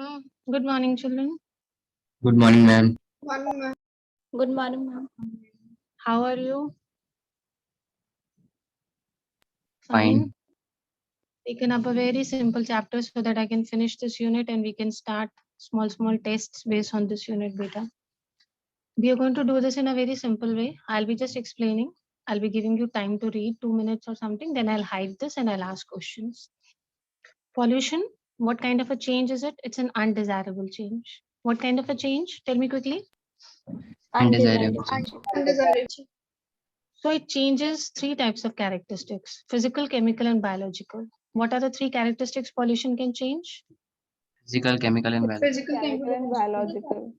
Good morning, children. Good morning, ma'am. Good morning, ma'am. How are you? Fine. Taken up a very simple chapter so that I can finish this unit and we can start small tests based on this unit beta. We are going to do this in a very simple way. I'll be just explaining. I'll be giving you time to read 2 minutes or something. Then I'll hide this and I'll ask questions. Pollution. What kind of a change is it? It's an undesirable change. What kind of a change? Tell me quickly. Undesirable. So it changes three types of characteristics: physical, chemical, and biological. What are the three characteristics pollution can change? Physical, chemical, and biological. Chemical and biological.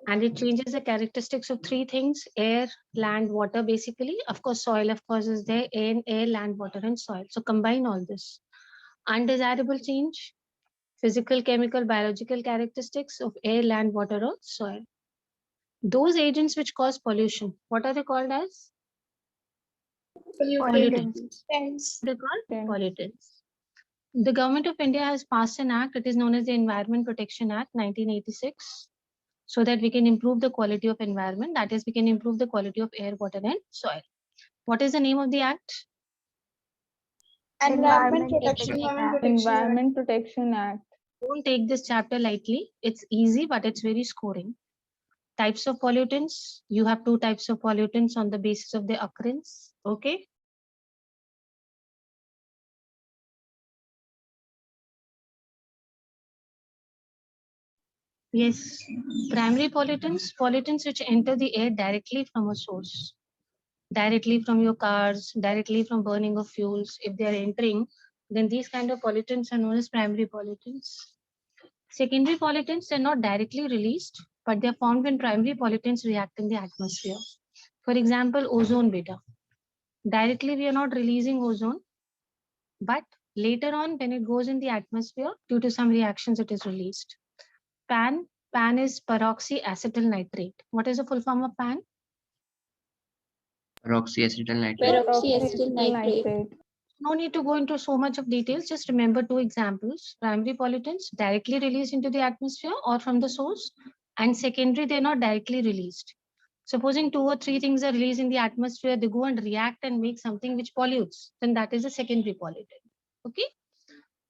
And it changes the characteristics of three things: air, land, water, basically. Of course, soil, of course, is there: air, land, water, and soil. So combine all this. Undesirable change: physical, chemical, biological characteristics of air, land, water, or soil. Those agents which cause pollution, what are they called as? Pollutants. They're called pollutants. The Government of India has passed an act. It is known as the Environment Protection Act 1986, so that we can improve the quality of environment. That is, we can improve the quality of air, water, and soil. What is the name of the act? Environment Protection Act. Don't take this chapter lightly. It's easy, but it's very scoring. Types of pollutants. You have two types of pollutants on the basis of their occurrence. Okay. Yes. Primary pollutants. Pollutants which enter the air directly from a source. Directly from your cars, directly from burning of fuels. If they are entering, then these kind of pollutants are known as primary pollutants. Secondary pollutants are not directly released, but they are formed when primary pollutants react in the atmosphere. For example, ozone beta. Directly, we are not releasing ozone, but later on, when it goes in the atmosphere, due to some reactions, it is released. PAN. PAN is peroxyacetyl nitrate. What is the full form of PAN? Peroxyacetyl nitrate. Peroxyacetyl nitrate. No need to go into so much of details. Just remember two examples: primary pollutants directly released into the atmosphere or from the source, and secondary, they're not directly released. Supposing two or three things are released in the atmosphere, they go and react and make something which pollutes, then that is a secondary pollutant. Okay.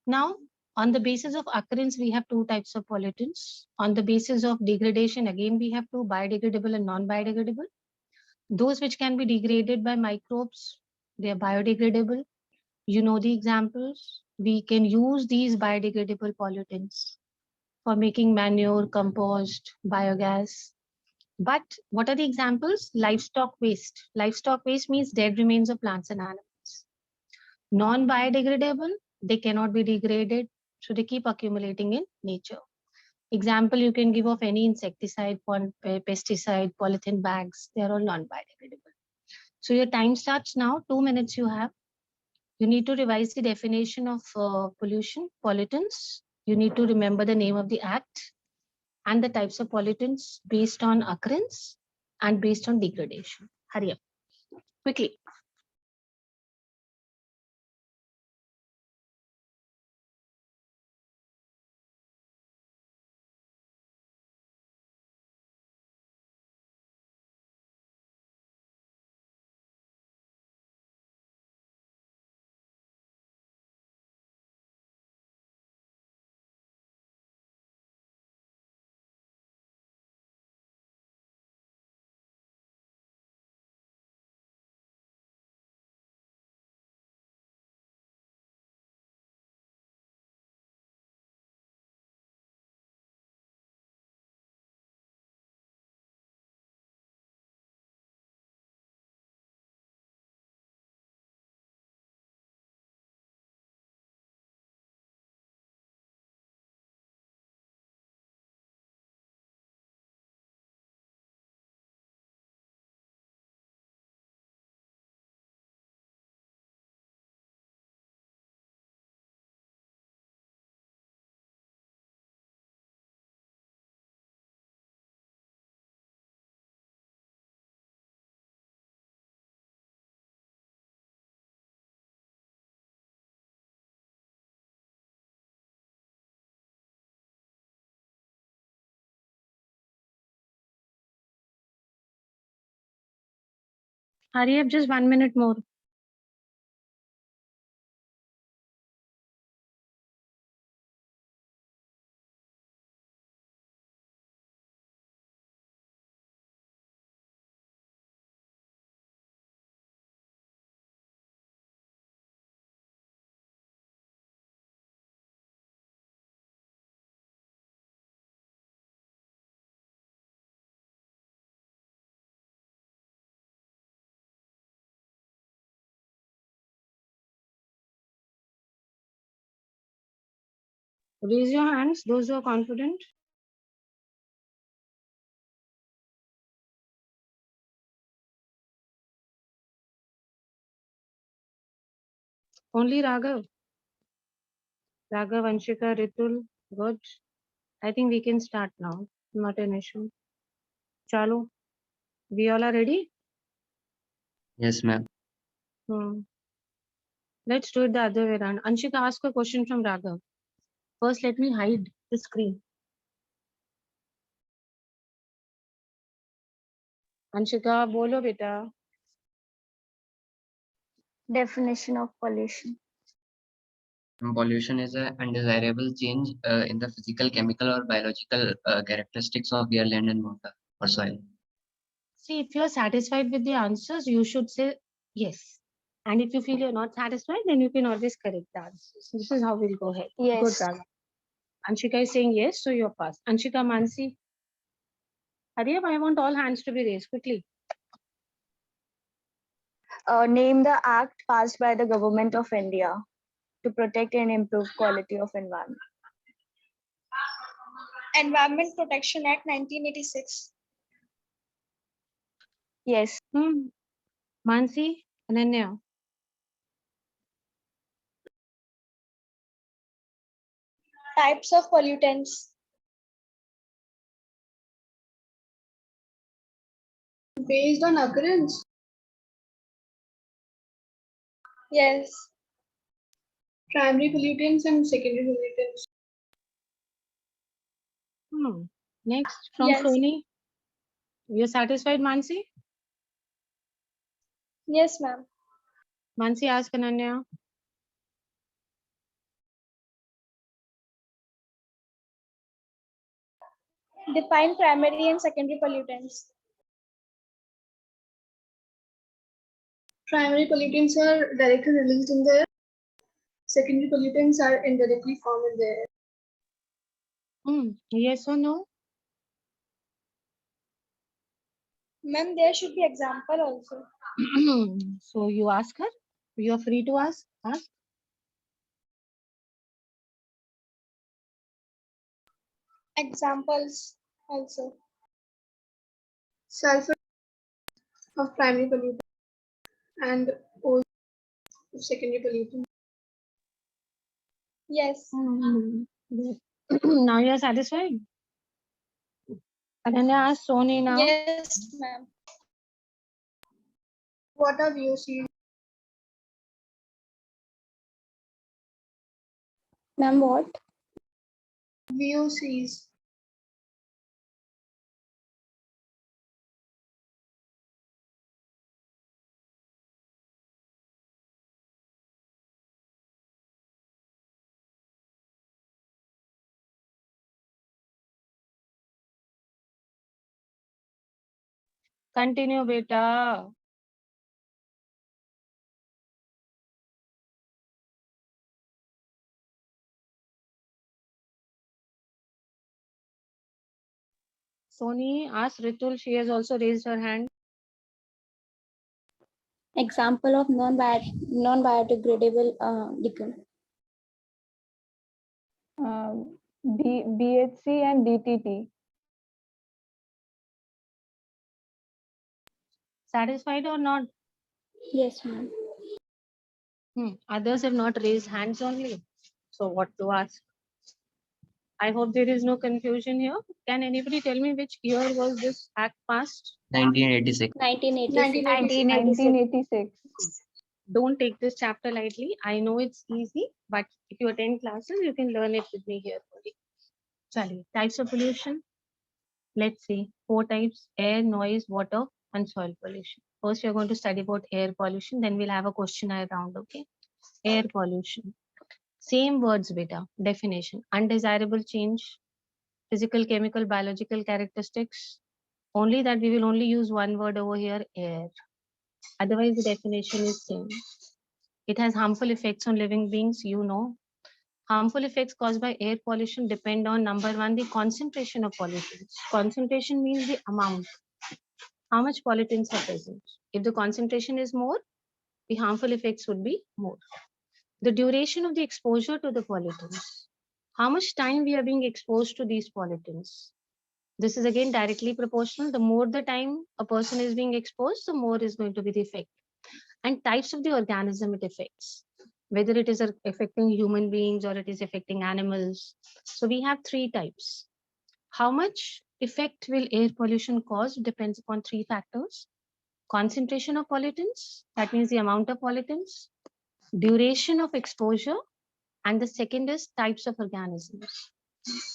Now, on the basis of occurrence, we have two types of pollutants. On the basis of degradation, again, we have two: biodegradable and non-biodegradable. Those which can be degraded by microbes, they are biodegradable. You know the examples. We can use these biodegradable pollutants for making manure, compost, biogas. But what are the examples? Livestock waste. Livestock waste means dead remains of plants and animals. Non-biodegradable, they cannot be degraded, so they keep accumulating in nature. Example you can give of any insecticide, pesticide, polythene bags, they are all non-biodegradable. So your time starts now, 2 minutes you have. You need to revise the definition of pollution, pollutants. You need to remember the name of the act and the types of pollutants based on occurrence and based on degradation. Hurry up, quickly. Hurry up, just 1 minute more. Raise your hands, those who are confident. Only Raghav. Raghav, Anshika, Ritul, good. I think we can start now. Not an issue. Chalo. We all are ready? Yes, ma'am. Let's do it the other way around. Anshika, ask a question from Raghav. First, let me hide the screen. Anshika, bolo beta. Definition of pollution. Pollution is an undesirable change in the physical, chemical, or biological characteristics of air, land, and water or soil. See, if you're satisfied with the answers, you should say yes. And if you feel you're not satisfied, then you can always correct the answers. This is how we'll go ahead. Yes. Good, Raghav. Anshika is saying yes, so you're passed. Anshika, Mansi. Hurry up, I want all hands to be raised quickly. Name the act passed by the government of India to protect and improve quality of environment. Environment Protection Act 1986. Yes. Mansi, Ananya. Types of pollutants. Based on occurrence. Yes. Primary pollutants and secondary pollutants. Next, from Yes. Sony. You're satisfied, Mansi? Yes, ma'am. Mansi, ask Ananya. Define primary and secondary pollutants. Primary pollutants are directly released in the air. Secondary pollutants are indirectly formed in the air. Yes or no? Ma'am, there should be example also. So you ask her. You are free to ask. Ask. Examples also. Sulfur of primary pollutant and ozone of secondary pollutant. Yes. Now you are satisfied? Ananya, ask Sony now. Yes, ma'am. What are VOCs? Ma'am, what? VOCs. Continue, beta. Sony, ask Ritul. She has also raised her hand. Example of non-biodegradable liquid. BHC and DTT. Satisfied or not? Yes, ma'am. Others have not raised hands only. So what to ask? I hope there is no confusion here. Can anybody tell me which year was this act passed? 1986. 1986. Don't take this chapter lightly. I know it's easy, but if you attend classes, you can learn it with me here only. Chali, types of pollution. Let's see, 4 types: air, noise, water, and soil pollution. First, we are going to study about air pollution. Then we'll have a questionnaire round. Okay. Air pollution. Same words, beta. Definition. Undesirable change. Physical, chemical, biological characteristics. Only that we will only use one word over here, air. Otherwise, the definition is same. It has harmful effects on living beings, you know. Harmful effects caused by air pollution depend on number one, the concentration of pollutants. Concentration means the amount, how much pollutants are present. If the concentration is more, the harmful effects would be more. The duration of the exposure to the pollutants, how much time we are being exposed to these pollutants. This is again directly proportional. The more the time a person is being exposed, the more is going to be the effect. And types of the organism it affects, whether it is affecting human beings or it is affecting animals. So we have three types. How much effect will air pollution cause depends upon three factors. Concentration of pollutants, that means the amount of pollutants, duration of exposure, and the second is types of organisms.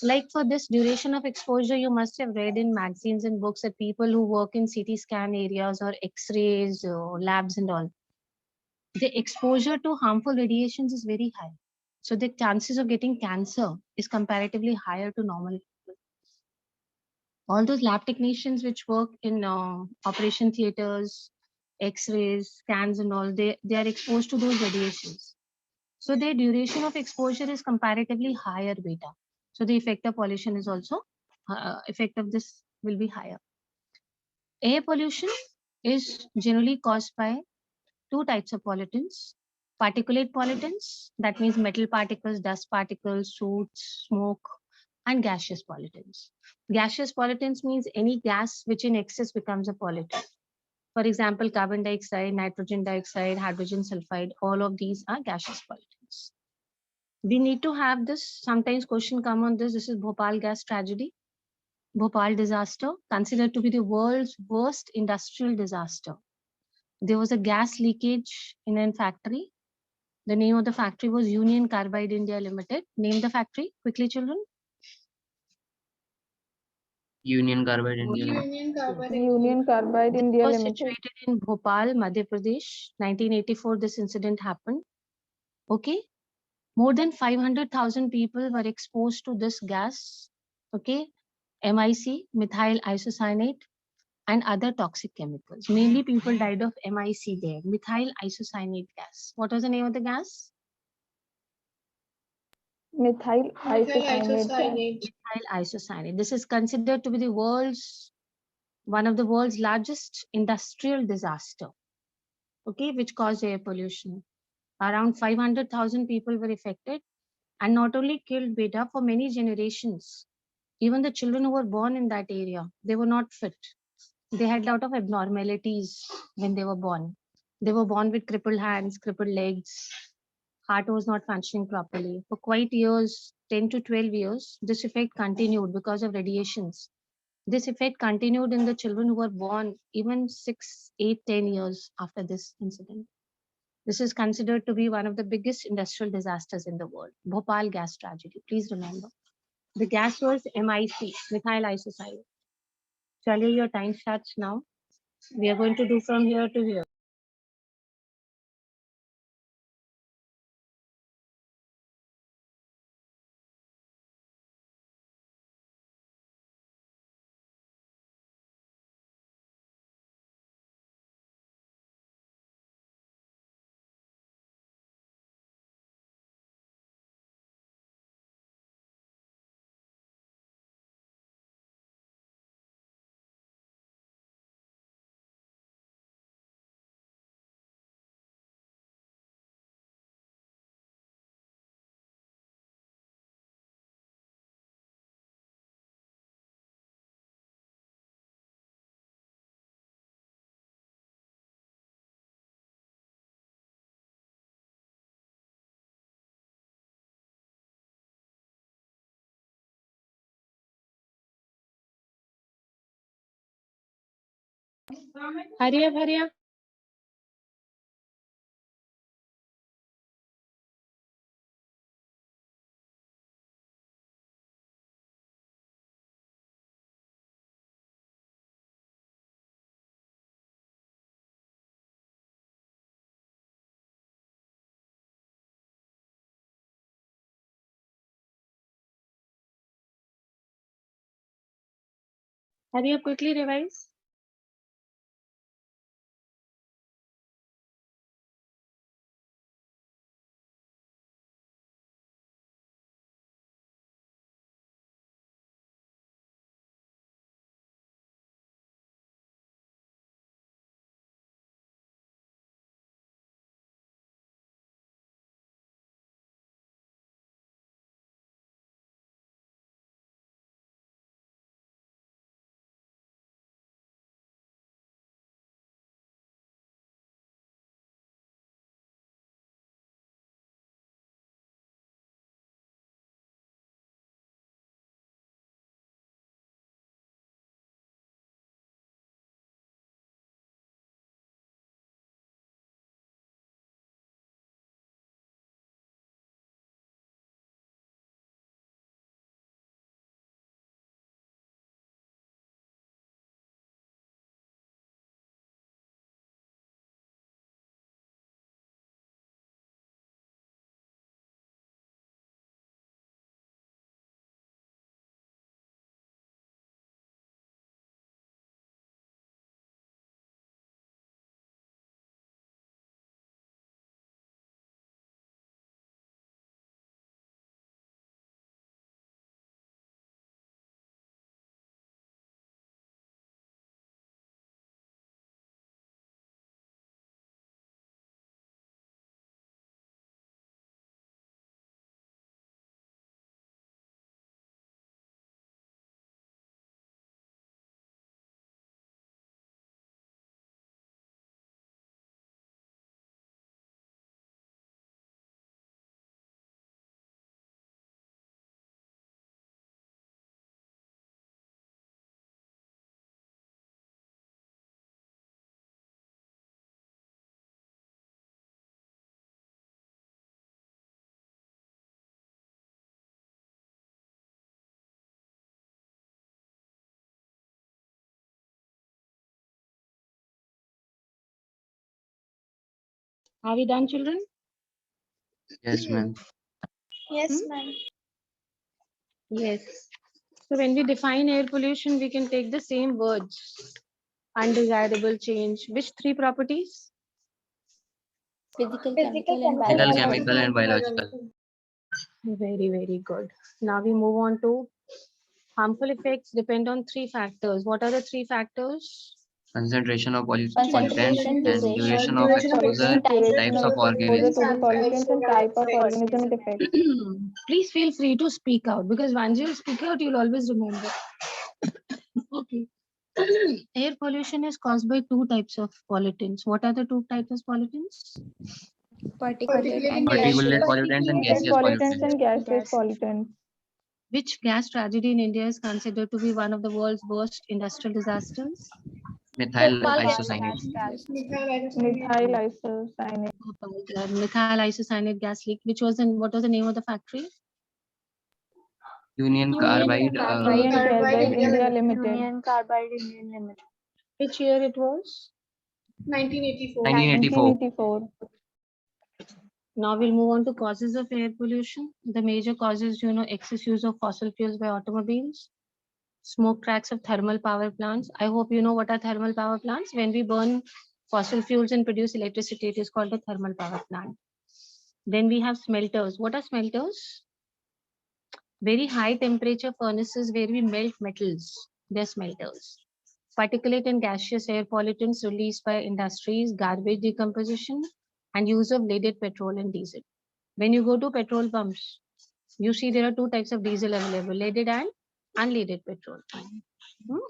Like for this duration of exposure, you must have read in magazines and books that people who work in CT scan areas or X-rays labs and all, the exposure to harmful radiations is very high. So the chances of getting cancer is comparatively higher to normal people. All those lab technicians which work in operation theaters, X-rays, scans and all, they are exposed to those radiations. So their duration of exposure is comparatively higher beta. So the effect of pollution is also, effect of this will be higher. Air pollution is generally caused by two types of pollutants. Particulate pollutants, that means metal particles, dust particles, soot, smoke, and gaseous pollutants. Gaseous pollutants means any gas which in excess becomes a pollutant. For example, carbon dioxide, nitrogen dioxide, hydrogen sulfide, all of these are gaseous pollutants. We need to have this, sometimes question come on this, this is Bhopal gas tragedy. Bhopal disaster, considered to be the world's worst industrial disaster. There was a gas leakage in a factory. The name of the factory was Union Carbide India Limited. Name the factory quickly, children. Union Carbide India Limited. Union Carbide. Union Carbide India Was Limited. situated in Bhopal, Madhya Pradesh. 1984, this incident happened. Okay. More than 500,000 people were exposed to this gas. Okay. MIC, methyl isocyanate, and other toxic chemicals. Mainly people died of MIC there, methyl isocyanate gas. What was the name of the gas? Methyl Methyl isocyanate. isocyanate. Methyl isocyanate. This is considered to be the one of the world's largest industrial disaster. Okay, which caused air pollution. Around 500,000 people were affected and not only killed beta for many generations. Even the children who were born in that area, they were not fit. They had a lot of abnormalities when they were born. They were born with crippled hands, crippled legs, heart was not functioning properly. For quite years, 10 to 12 years, this effect continued because of radiations. This effect continued in the children who were born even 6, 8, 10 years after this incident. This is considered to be one of the biggest industrial disasters in the world. Bhopal gas tragedy, please remember. The gas was MIC, methyl isocyanate. Charlie, your time starts now. We are going to do from here to here. Hurry up, hurry up. Hurry up, quickly revise. Are we done, children? Yes, ma'am. Yes, Hmm? ma'am. Yes. So when we define air pollution, we can take the same words. Undesirable change. Which three properties? Physical, Physical, biological. chemical, and biological. Very, very good. Now we move on to harmful effects depend on three factors. What are the three factors? Concentration of pollutants Concentration, and duration, duration of duration of exposure, exposure, types of exposure organisms. to the pollutants and type of organism it affects. Please feel free to speak out because once you speak out, you'll always remember. Okay. Air pollution is caused by two types of pollutants. What are the two types of pollutants? Particulate and Particulate gaseous. pollutants and Gas gaseous pollutants pollutants. and gaseous pollutants. Which gas tragedy in India is considered to be one of the world's worst industrial disasters? Methyl isocyanate. Methyl isocyanate. Methyl isocyanate gas leak. What was the name of the factory? Union Carbide. Union Carbide India Limited. Union Carbide Indian Limited. Which year it was? 1984. 1984. 1984. Now we'll move on to causes of air pollution. The major causes, excess use of fossil fuels by automobiles, smoke tracks of thermal power plants. I hope you know what are thermal power plants. When we burn fossil fuels and produce electricity, it is called a thermal power plant. Then we have smelters. What are smelters? Very high temperature furnaces where we melt metals. They're smelters. Particulate and gaseous air pollutants released by industries, garbage decomposition, and use of leaded petrol and diesel. When you go to petrol pumps, you see there are two types of diesel available, leaded and unleaded petrol.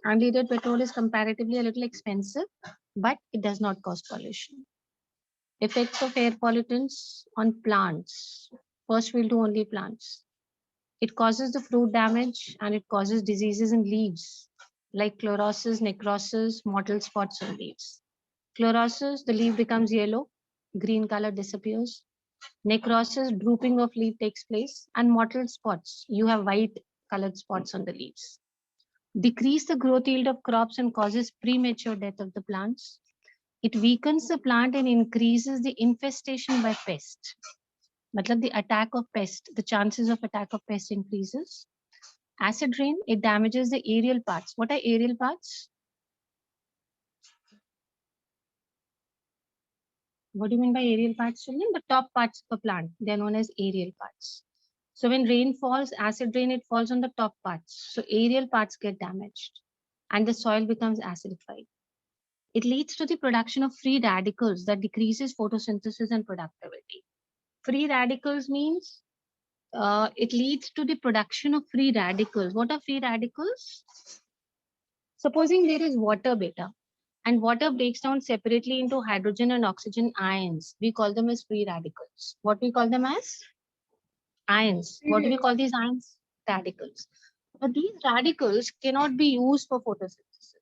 Unleaded petrol is comparatively a little expensive, but it does not cause pollution. Effects of air pollutants on plants. First, we'll do only plants. It causes the fruit damage and it causes diseases in leaves like chlorosis, necrosis, mottled spots on leaves. Chlorosis, the leaf becomes yellow, green color disappears. Necrosis, drooping of leaf takes place, and mottled spots, you have white colored spots on the leaves. Decrease the growth yield of crops and causes premature death of the plants. It weakens the plant and increases the infestation by pest. Matlab the attack of pest, the chances of attack of pest increases. Acid rain, it damages the aerial parts. What are aerial parts? What do you mean by aerial parts, children? The top parts of a plant. They are known as aerial parts. So when rain falls, acid rain, it falls on the top parts. So aerial parts get damaged and the soil becomes acidified. It leads to the production of free radicals that decreases photosynthesis and productivity. Free radicals means it leads to the production of free radicals. What are free radicals? Supposing there is water beta and water breaks down separately into hydrogen and oxygen ions. We call them as free radicals. What we call them as? Ions. What do we call these ions? Radicals. But these radicals cannot be used for photosynthesis.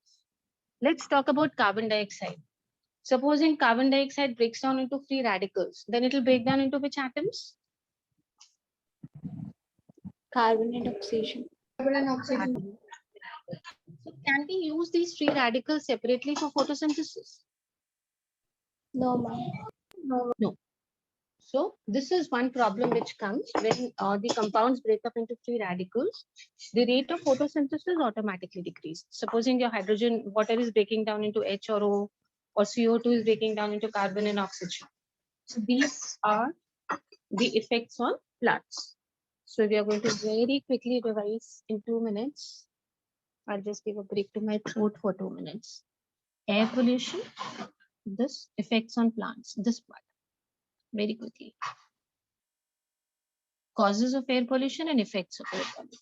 Let's talk about carbon dioxide. Supposing carbon dioxide breaks down into free radicals, then it will break down into which atoms? Carbon and oxygen. Carbon and oxygen. Atoms. So can we use these free radicals separately for photosynthesis? No, ma'am. No. So this is one problem which comes when the compounds break up into free radicals. The rate of photosynthesis automatically decreases. Supposing your hydrogen water is breaking down into H or O, or CO2 is breaking down into carbon and oxygen. So these are the effects on plants. So we are going to very quickly revise in 2 minutes. I'll just give a break to my throat for 2 minutes. Air pollution, this effects on plants, this part, very quickly. Causes of air pollution and effects of air pollution.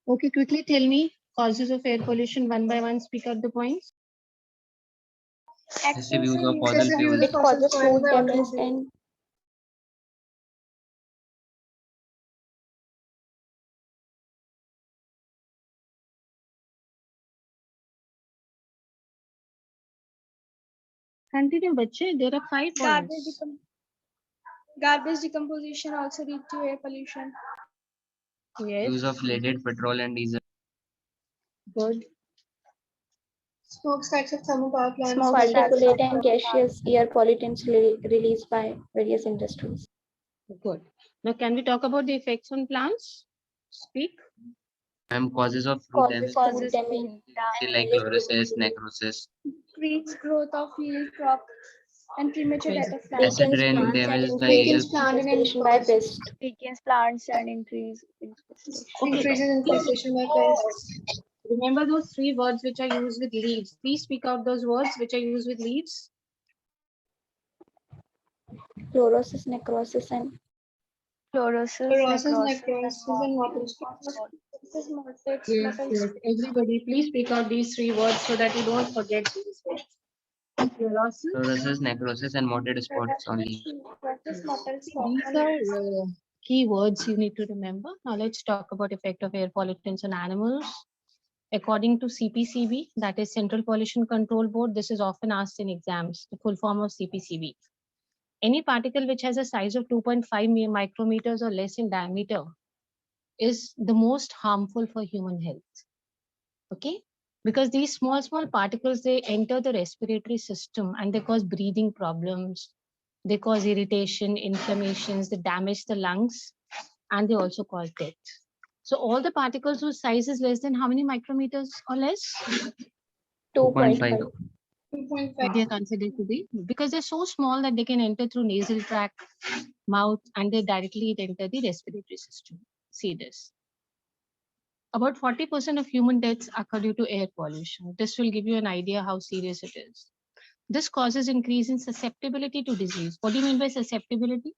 Okay, quickly tell me causes of air pollution one by one. Speak out the points. Excessive use of fossil Excessive use fuels. of It fossil causes fuels food by damage organisms. and Continue, bache. There are 5 points. Garbage decomposition also lead to air pollution. Yes, Use of leaded petrol and diesel. good. Smokestacks of thermal power plants. Smoke particulate and gaseous air pollutants released by various industries. Good. Now, can we talk about the effects on plants? Speak. Causes of fruit damage. Causes damage Like chlorosis, necrosis. Decreased growth of field crop. and premature Okay. death of plants. Acid Weakens rain plants and damages the increases yield. plant and infestation by pests. Weakens plants and increase infestation. Okay. increases infestation by pests. Remember those three words which are used with leaves. Please speak out those words which are used with leaves. Chlorosis, necrosis, and Fluorosis, Chlorosis, necrosis, necrosis, and water spots. This is motics, Yes, yes. Everybody, please speak out these three words so that you don't forget these words. Fluorosis. Fluorosis, necrosis, and mottled spots on leaves. These are key words you need to remember. Now let's talk about effect of air pollutants on animals. According to CPCB, that is Central Pollution Control Board, this is often asked in exams, the full form of CPCB. Any particle which has a size of 2.5 micrometers or less in diameter is the most harmful for human health. Okay? Because these small particles, they enter the respiratory system and they cause breathing problems. They cause irritation, inflammations, they damage the lungs, and they also cause death. So all the particles whose size is less than how many micrometers or less? 2.5. 2.5. They are considered to be, because they're so small that they can enter through nasal tract, mouth, and they directly enter the respiratory system. See this. About 40% of human deaths occur due to air pollution. This will give you an idea how serious it is. This causes increase in susceptibility to disease. What do you mean by susceptibility?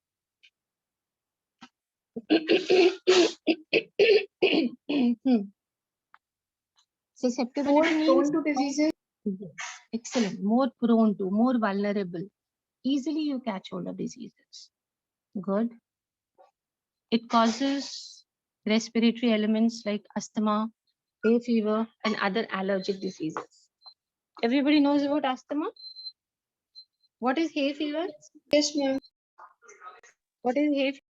Susceptibility means Prone to diseases. yes, excellent. More prone to, more vulnerable. Easily you catch hold of diseases. Good. It causes respiratory elements like asthma, hay fever, and other allergic diseases. Everybody knows about asthma? What is hay fever? Yes, ma'am. What is hay fever?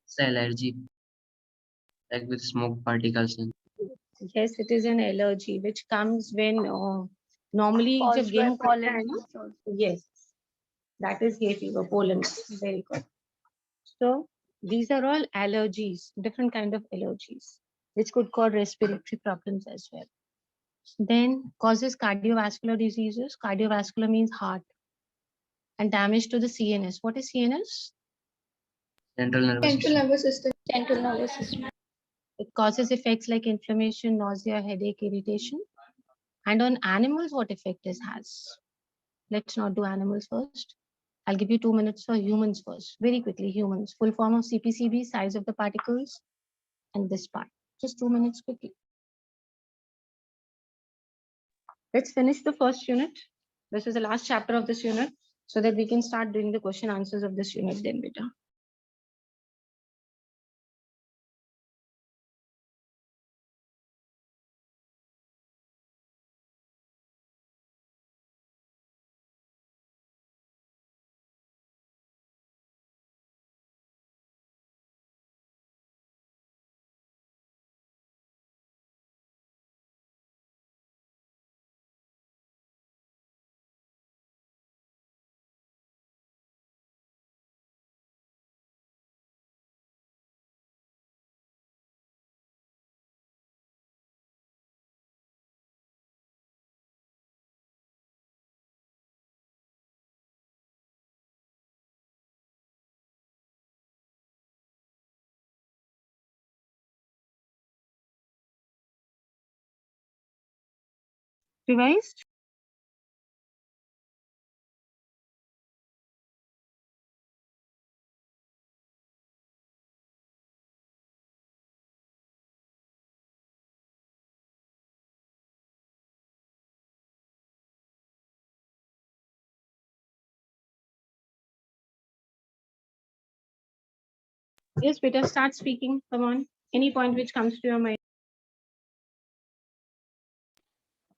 It's an allergy, like with smoke particles. And Yes, it is an allergy which comes when normally Caused जब by गेहूं कटता pollen. है ना, yes, that is hay fever, pollen. Very good. So these are all allergies, different kind of allergies, which could cause respiratory problems as well. Then causes cardiovascular diseases. Cardiovascular means heart, and damage to the CNS. What is CNS? central nervous Central system. nervous system. Central nervous system. It causes effects like inflammation, nausea, headache, irritation. And on animals, what effect this has? Let's not do animals first. I'll give you 2 minutes for humans first. Very quickly, humans. Full form of CPCB, size of the particles, and this part. Just 2 minutes quickly. Let's finish the first unit. This is the last chapter of this unit, so that we can start doing the question answers of this unit then, beta. Revised? Yes, beta, start speaking. Come on. Any point which comes to your mind.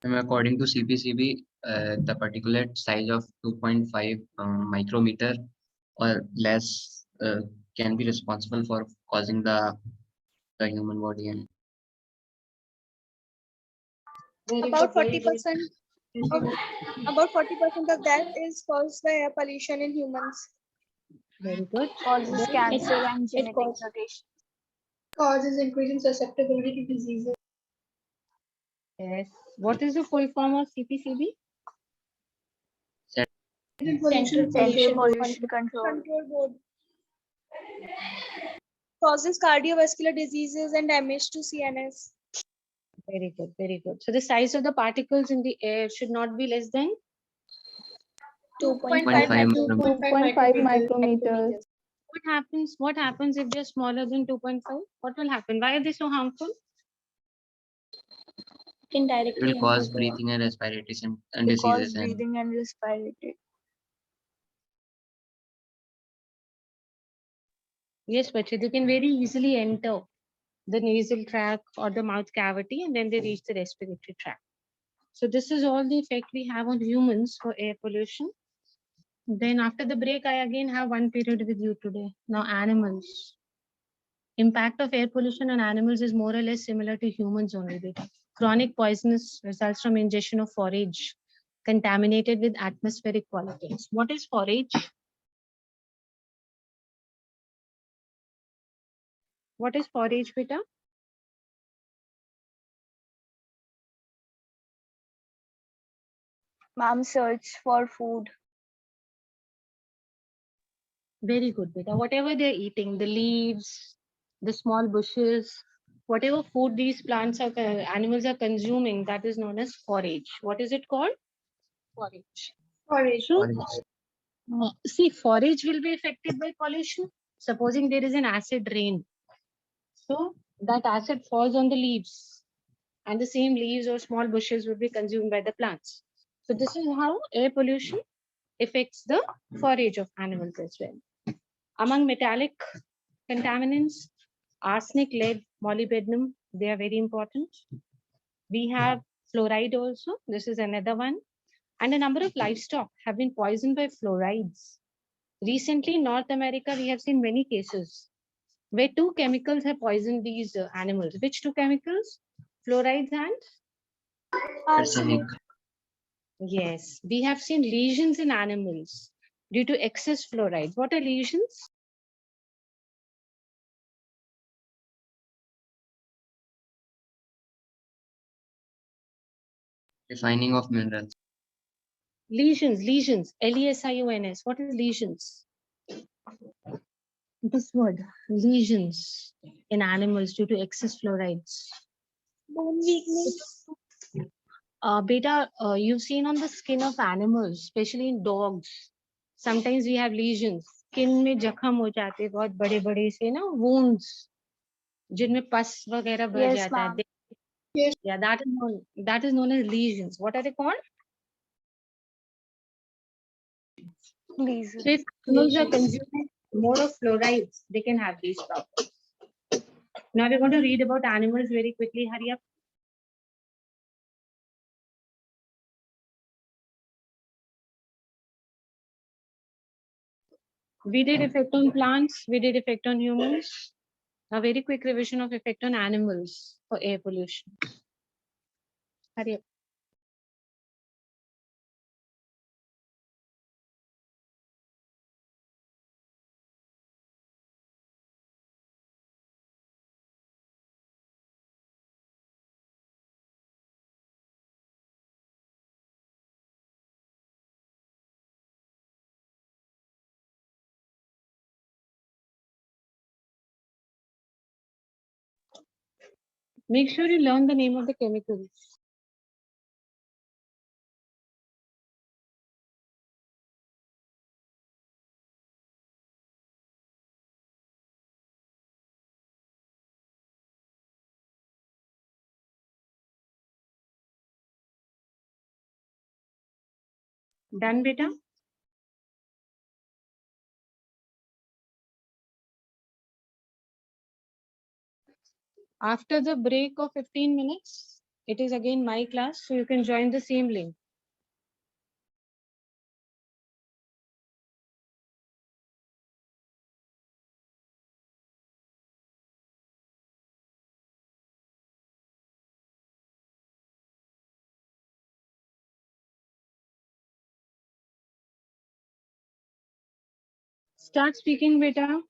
According to CPCB, the particulate size of 2.5 micrometer or less can be responsible for causing the human body. And About 40% of about 40% of that is caused by air pollution in humans. Very good. Causes cancer and It genetic causes mutation. Causes increasing susceptibility to diseases. Yes. What is the full form of CPCB? Pollution Central Control Pollution Control. Control board. Causes cardiovascular diseases and damage to CNS. Very good, very good. So the size of the particles in the air should not be less than 2.5 2.5 2.5 micrometers. what happens if they're smaller than 2.5? What will happen? Why are they so harmful? Can It directly will cause enter the breathing and respiratory and They cause diseases and breathing and respiratory. Yes, but they can very easily enter the nasal tract or the mouth cavity, and then they reach the respiratory tract. So this is all the effect we have on humans for air pollution. Then after the break, I again have one period with you today. Now animals. Impact of air pollution on animals is more or less similar to humans only. Beta. Chronic poisonous results from ingestion of forage contaminated with atmospheric pollutants. What is forage? What is forage, beta? Ma'am, search for food. Very good, beta. Whatever they're eating, the leaves, the small bushes, whatever food these plants are, animals are consuming, that is known as forage. What is it called? Forage. Forage. So, forage. see, forage will be affected by pollution. Supposing there is an acid rain. So, that acid falls on the leaves, and the same leaves or small bushes will be consumed by the plants. So, this is how air pollution affects the forage of animals as well. Among metallic contaminants, arsenic, lead, molybdenum, they are very important. We have fluoride also. This is another one. And a number of livestock have been poisoned by fluorides. Recently, in North America, we have seen many cases where two chemicals have poisoned these animals. Which two chemicals? Fluorides and? Arsenic. Yes, we have seen lesions in animals due to excess fluoride. What are lesions? Refining of minerals. Lesions, Lesions. What is lesions? This word, lesions in animals due to excess fluorides. Bone weakness. Beta, you've seen on the skin of animals, especially in dogs, sometimes we have lesions. Skin में जख्म हो जाते हैं बहुत बड़े बड़े से ना wounds जिनमें पस वगैरह भर Yes, जाता है. ma'am. Yes. Yeah, that is known as lesions. What are they called? Please. So if animals are consuming more of fluorides, they can have these problems. Now we're going to read about animals very quickly. Hurry up. We did effect on plants, we did effect on humans. A very quick revision of effect on animals for air pollution. Hurry up. Make sure you learn the name of the chemicals. Done, beta? After the break of 15 minutes, it is again my class, so you can join the same link. Start speaking, beta.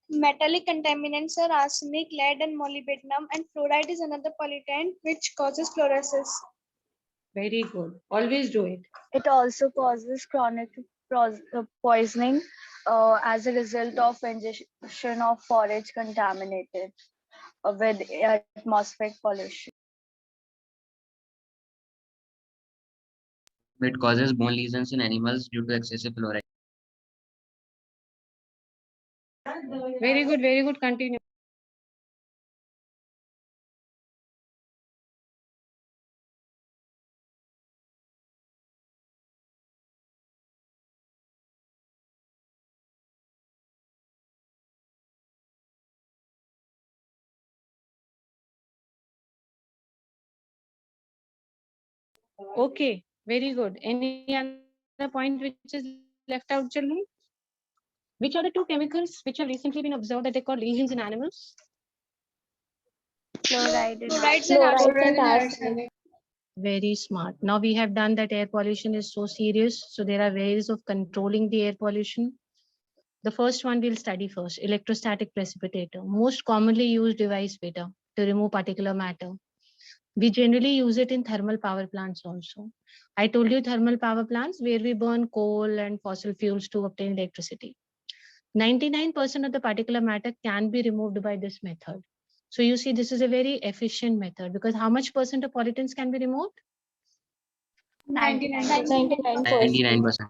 Metallic contaminants are arsenic, lead, and molybdenum, and fluoride is another pollutant which causes fluorosis. Very good. Always do it. It also causes chronic poisoning as a result of ingestion of forage contaminated with atmospheric pollution. It causes bone lesions in animals due to excessive fluoride. Very good. Very good. Continue. Okay. Very good. Any other point which is left out, children? Which are the two chemicals which have recently been observed that they cause lesions in animals? Fluoride and Fluorides and Fluoride arsenic. and arsenic. Very smart. Now we have done that air pollution is so serious. So there are ways of controlling the air pollution. The first one we'll study first, electrostatic precipitator. Most commonly used device beta to remove particulate matter. We generally use it in thermal power plants also. I told you thermal power plants where we burn coal and fossil fuels to obtain electricity. 99% of the particulate matter can be removed by this method. So you see, this is a very efficient method because how much percent of pollutants can be removed? 99%. 99%. 99%.